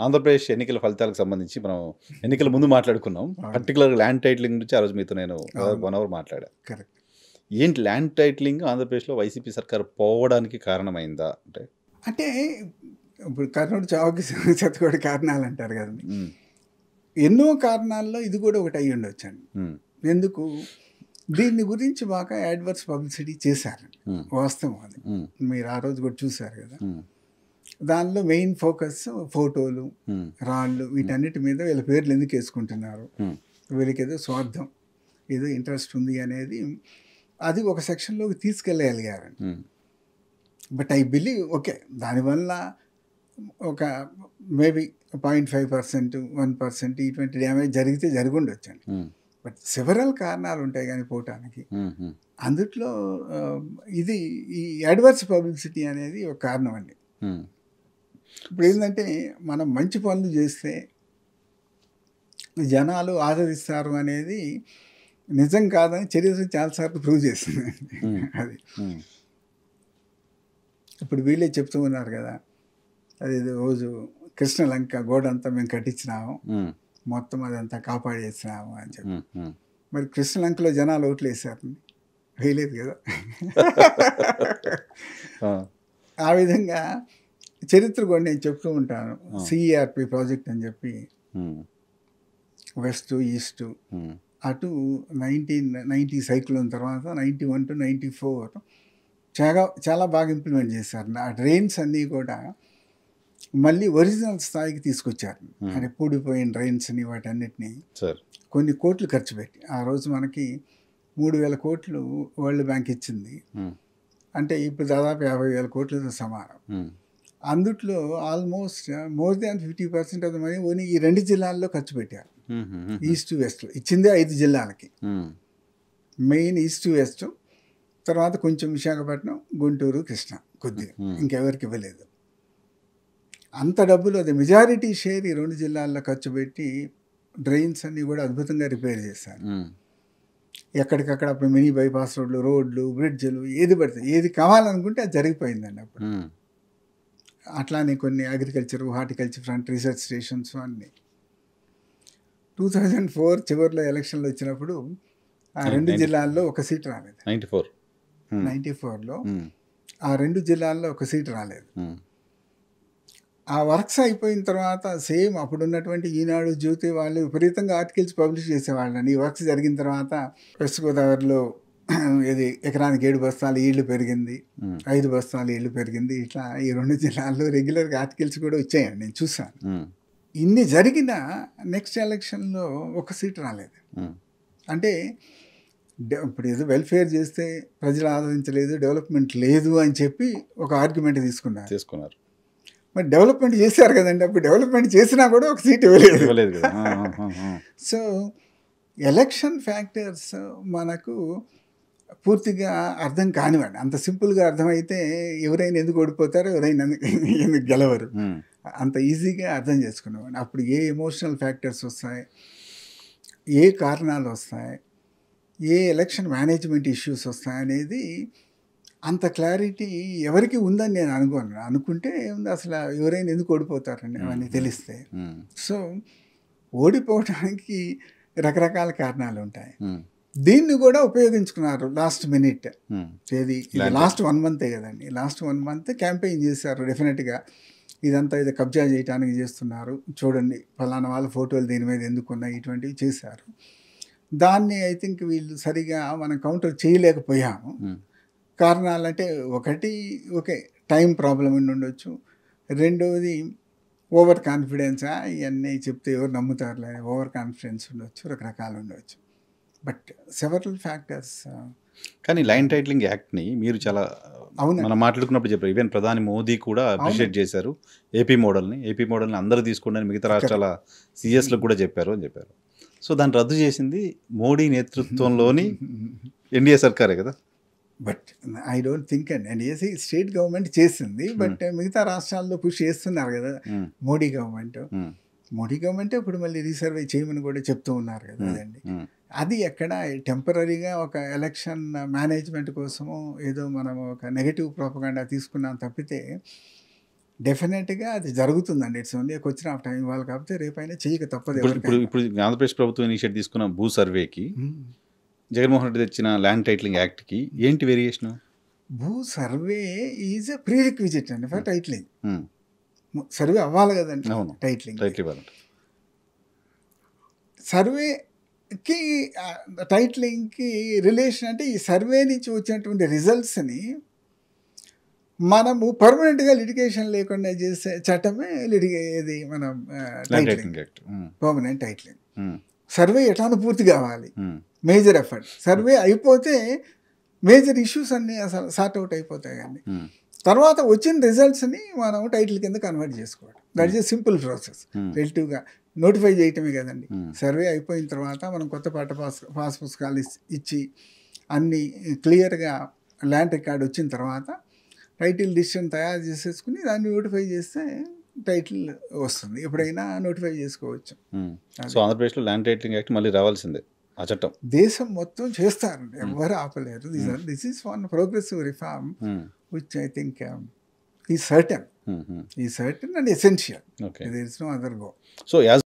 ఆంధ్రప్రదేశ్ ఎన్నికల ఫలితాలకు సంబంధించి మనం ఎన్నికల ముందు మాట్లాడుకున్నాం. పర్టికులర్ ల్యాండ్ టైటిలింగ్ గురించి ఆ రోజు మీతో నేను 1 అవర్ మాట్లాడా. కరెక్ట్. ఏంటి ల్యాండ్ టైటిలింగ్ ఆంధ్రప్రదేశ్లో వైసీపీ సర్కార్ పోవడానికి కారణమైందా? అంటే ఇప్పుడు కర్ణుడు చావుకి శతకోటి కారణాలు అంటారు కదండి. ఎన్నో కారణాల్లో ఇది కూడా ఒకటి అయ్యి ఉండొచ్చండి. ఎందుకు దీన్ని గురించి బాగా యాడ్వర్స్ పబ్లిసిటీ చేశారండి. వాస్తవం అది. మీరు ఆ రోజు కూడా చూశారు కదా. దానిలో మెయిన్ ఫోకస్ ఫోటోలు, రాళ్ళు, వీటన్నిటి మీద వీళ్ళ పేర్లు ఎందుకు వేసుకుంటున్నారు, వీళ్ళకి ఏదో స్వార్థం, ఏదో ఇంట్రెస్ట్ ఉంది అనేది అది ఒక సెక్షన్లోకి తీసుకెళ్ళగలిగారండి. బట్ ఐ బిలీవ్ ఓకే, దానివల్ల ఒక మేబీ 0.5%, 1% ఇటువంటి డ్యామేజ్ జరిగితే జరిగి ఉండొచ్చండి. బట్ సెవరల్ కారణాలు ఉంటాయి కానీ పోవటానికి. అందుట్లో ఇది ఈ అడ్వర్స్ పబ్లిసిటీ అనేది ఒక కారణం అండి. ఇప్పుడు ఏంటంటే మనం మంచి పనులు చేస్తే జనాలు ఆదరిస్తారు అనేది నిజం కాదని చరిత్ర చాలాసార్లు ప్రూవ్ చేస్తుంది అది. ఇప్పుడు వీళ్ళే చెప్తూ ఉన్నారు కదా, అది రోజు కృష్ణలంక గోడ అంతా మేము కట్టించినాము, మొత్తం అదంతా కాపాడేసినాము అని చెప్పి. మరి కృష్ణలంకలో జనాలు ఓట్లు వేసారు, వేయలేదు కదా. ఆ విధంగా చరిత్ర కూడా నేను చెప్తూ ఉంటాను. సిఈఆర్పి ప్రాజెక్ట్ అని చెప్పి వెస్ట్ ఈస్ట్ అటు 1990 సైక్లోన్ తర్వాత 91 to 94 చాలా బాగా ఇంప్లిమెంట్ చేశారు. ఆ డ్రైన్స్ అన్నీ కూడా మళ్ళీ ఒరిజినల్ స్థాయికి తీసుకొచ్చారు. అంటే పూడిపోయిన డ్రైన్స్ని వాటన్నిటిని కొన్ని కోట్లు ఖర్చు పెట్టి. ఆ రోజు మనకి 3,000 కోట్లు వరల్డ్ బ్యాంక్ ఇచ్చింది. అంటే ఇప్పుడు దాదాపు 50,000 కోట్లతో సమానం. అందుట్లో almost more than 50% of the money only ఈ 2 జిల్లాల్లో ఖర్చు పెట్టారు. ఈస్ట్ వెస్ట్ ఇచ్చిందే 5 జిల్లాలకి, మెయిన్ ఈస్ట్ వెస్ట్, తర్వాత కొంచెం విశాఖపట్నం, గుంటూరు, కృష్ణ కొద్దిగా, ఇంకెవరికి ఇవ్వలేదు. అంత డబ్బులు అది మెజారిటీ షేర్ ఈ 2 జిల్లాల్లో ఖర్చు పెట్టి డ్రైన్స్ అన్నీ కూడా అద్భుతంగా రిపేర్ చేశారు. ఎక్కడికక్కడ అప్పుడు మినీ బైపాస్ రోడ్లు, బ్రిడ్జ్లు, ఏది పడితే ఏది కావాలనుకుంటే అది జరిగిపోయిందండి అప్పుడు. అట్లానే కొన్ని agriculture, horticulture front, research stations అన్నీ. 2004 చివరిలో ఎలక్షన్లు వచ్చినప్పుడు ఆ 2 జిల్లాల్లో ఒక సీట్ రాలేదు. 94లో ఆ 2 జిల్లాల్లో ఒక సీట్ రాలేదు. ఆ వర్క్స్ అయిపోయిన తర్వాత సేమ్ అప్పుడున్నటువంటి ఈనాడు, జ్యోతి వాళ్ళు విపరీతంగా ఆర్టికల్స్ పబ్లిష్ చేసేవాళ్ళని. ఈ వర్క్స్ జరిగిన తర్వాత వెస్ట్ గోదావరిలో ఇది ఎకరానికి 7 బస్తాలు ఈళ్ళు పెరిగింది, 5 బస్తాలు ఈళ్ళు పెరిగింది, ఇట్లా ఈ 2 జిల్లాల్లో రెగ్యులర్గా ఆర్టికల్స్ కూడా వచ్చాయండి, నేను చూసాను. ఇన్ని జరిగిన నెక్స్ట్ ఎలక్షన్లో ఒక సీట్ రాలేదు. అంటే ఇప్పుడు ఏదో వెల్ఫేర్ చేస్తే ప్రజలు ఆదరించలేదు, డెవలప్మెంట్ లేదు అని చెప్పి ఒక ఆర్గ్యుమెంట్ తీసుకున్నారు. మరి డెవలప్మెంట్ చేశారు కదండి, అప్పుడు డెవలప్మెంట్ చేసినా కూడా ఒక సీట్ ఇవ్వలేదు. సో ఎలక్షన్ ఫ్యాక్టర్స్ మనకు పూర్తిగా అర్థం కానివ్వండి. అంత సింపుల్గా అర్థమైతే ఎవరైనా ఎందుకు ఓడిపోతారో, ఎవరైనా ఎందుకు గెలవరు, అంత ఈజీగా అర్థం చేసుకునేవాడిని. అప్పుడు ఏ ఎమోషనల్ ఫ్యాక్టర్స్ వస్తాయి, ఏ కారణాలు వస్తాయి, ఏ ఎలక్షన్ మేనేజ్మెంట్ ఇష్యూస్ వస్తాయి అనేది అంత క్లారిటీ ఎవరికి ఉందని నేను అనుకుంటే ఏముంది, అసలు ఎవరైనా ఎందుకు ఓడిపోతారండి అవన్నీ తెలిస్తే. సో ఓడిపోవడానికి రకరకాల కారణాలు ఉంటాయి. దీన్ని కూడా ఉపయోగించుకున్నారు లాస్ట్ మినిట్. ఏది లాస్ట్ 1 month కదండి, లాస్ట్ 1 month క్యాంపెయిన్ చేశారు. డెఫినెట్గా ఇదంతా ఇది కబ్జా చేయడానికి చేస్తున్నారు, చూడండి ఫలానా వాళ్ళ ఫోటోలు దీని మీద ఎందుకున్నాయి, ఇటువంటివి చేశారు. దాన్ని ఐ థింక్ వీళ్ళు సరిగా మనం కౌంటర్ చేయలేకపోయాము. కారణాలంటే ఒకటి ఓకే టైం ప్రాబ్లం ఉండొచ్చు, రెండవది ఓవర్ కాన్ఫిడెన్స్, ఇవన్నీ చెప్తే ఎవరు నమ్ముతారులే, ఓవర్ కాన్ఫిడెన్స్ ఉండొచ్చు, రకరకాలు ఉండొచ్చు. But several factors. కానీ ల్యాండ్ టైటిలింగ్ యాక్ట్ని మీరు చాలా మనం మాట్లాడుకున్నప్పుడు చెప్పారు. ఈవెన్ ప్రధాని మోదీ కూడా అప్రిషియేట్ చేశారు ఏపీ మోడల్ని అందరూ తీసుకోండి, మిగతా రాష్ట్రాల సిఎస్లకు కూడా చెప్పారు అని చెప్పారు. సో దాన్ని రద్దు చేసింది మోడీ నేతృత్వంలోని ఎన్డీఏ సర్కారే కదా. But I don't think and NDA state government చేసింది, బట్ మిగతా రాష్ట్రాల్లో పుష్ చేస్తున్నారు కదా మోడీ గవర్నమెంట్. ఇప్పుడు మళ్ళీ రీసర్వే చేయమని కూడా చెప్తూ ఉన్నారు కదా. అదండి అది ఎక్కడ టెంపరీగా ఒక ఎలక్షన్ మేనేజ్మెంట్ కోసము ఏదో మనం ఒక నెగటివ్ ప్రోపగండా తీసుకున్నాం తప్పితే డెఫినెట్గా అది జరుగుతుందండి. It's only question of time. ఇవ్వాలి కాకపోతే రేపైనా చేయక తప్పదు ఇప్పుడు ఇప్పుడు ఎవరికైనా. ఇప్పుడు ఆంధ్రప్రదేశ్ ప్రభుత్వం ఇనిషియేట్ తీసుకున్న భూ సర్వేకి జగన్మోహన్ రెడ్డి తెచ్చిన ల్యాండ్ టైటిలింగ్ యాక్ట్కి ఏంటి వేరియేషన్? భూ survey is a pre requisite అండి ఫర్ టైటిలింగ్. సర్వే అవ్వాలి కదండి అవును. టైటిలింగ్. టైటిల్ ఇవ్వాలంటే సర్వేకి టైటిలింగ్కి రిలేషన్ అంటే ఈ సర్వే నుంచి వచ్చినటువంటి రిజల్ట్స్ని మనము పర్మనెంట్గా లిటిగేషన్ లేకుండా చేసే చట్టమే ఇది మనం టైటిలింగ్, పర్మనెంట్ టైటిలింగ్. సర్వే ఎట్లానో పూర్తి కావాలి, మేజర్ ఎఫర్ట్. సర్వే అయిపోతే మేజర్ ఇష్యూస్ అన్నీ అసలు సార్ట్ అవుట్ అయిపోతాయి. కానీ తర్వాత వచ్చిన రిజల్ట్స్ని మనం టైటిల్ కింద కన్వర్ట్ చేసుకోవడం, that is a simple process. రిలేటివ్గా నోటిఫై చేయటమే కదండి. సర్వే అయిపోయిన తర్వాత మనం కొత్త పాస్ పుస్తకాలు ఇచ్చి అన్నీ క్లియర్గా ల్యాండ్ రికార్డ్ వచ్చిన తర్వాత టైటిల్ డిసిషన్ తయారు చేసేసుకుని దాన్ని నోటిఫై చేస్తే టైటిల్ వస్తుంది. ఎప్పుడైనా నోటిఫై చేసుకోవచ్చు. సో ఆంధ్రప్రదేశ్లో ల్యాండ్ టైటిలింగ్ యాక్ట్ మళ్ళీ రావాల్సిందే ఆ చట్టం. దేశం మొత్తం చేస్తారండి, ఎవరు ఆపలేరు. This is one progressive reform which I think ఈ certain and essential. There is no other go. So as